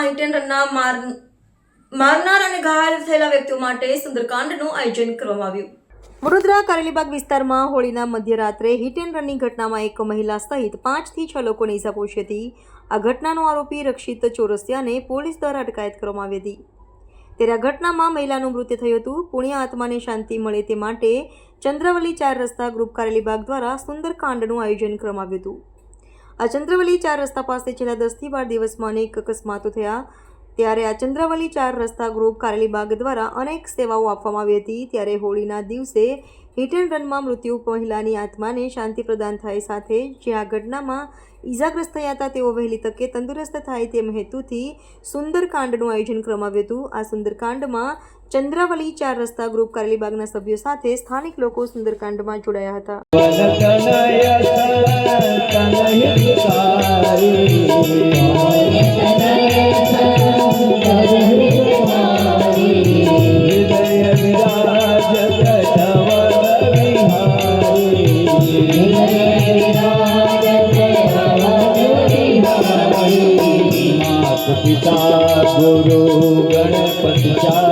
ઘટનામાં hit and રનના મારનાર અને ઘાયલ થયેલા વ્યક્તિઓ માટે સુંદરકાંડનું આયોજન કરવામાં આવ્યું। વડોદરા કારેલીબાગ વિસ્તારમાં હોળીના મધ્યરાત્રે હિટ એન્ડ રનની ઘટનામાં એક મહિલા સહિત 5 થી 6 લોકોને ઈજા પહોંચી હતી। આ ઘટનાનો આરોપી રક્ષિત ચોરસિયાને પોલીસ દ્વારા અટકાયત કરવામાં આવી હતી। ત્યારે આ ઘટનામાં મહિલાનું મૃત્યુ થયું હતું। પુણ્ય આત્માને શાંતિ મળે તે માટે ચંદ્રવલી 4 રસ્તા ગ્રુપ કારેલીબાગ દ્વારા સુંદરકાંડનું આયોજન કરવામાં આવ્યું હતું। આ ચંદ્રવલી 4 રસ્તા પાસે છેલ્લા 10 થી 12 દિવસમાં અનેક અકસ્માતો થયા। ત્યારે આ ચંદ્રવલી 4 રસ્તા ગ્રુપ કારેલીબાગ દ્વારા અનેક સેવાઓ આપવામાં આવી હતી। ત્યારે હોળીના દિવસે હિટ એન્ડ રનમાં મૃત્યુ મહિલાની આત્માને શાંતિ પ્રદાન થાય સાથે જે આ ઘટનામાં ઈજાગ્રસ્ત થયા હતા તેઓ વહેલી તકે તંદુરસ્ત થાય તેમ હેતુથી સુંદરકાંડનું આયોજન કરવામાં આવ્યું હતું। આ સુંદરકાંડમાં ચંદ્રવલી 4 રસ્તા ગ્રુપ કારેલીબાગના સભ્યો સાથે સ્થાનિક લોકો સુંદરકાંડમાં જોડાયા હતા। पिता गुरु गणपति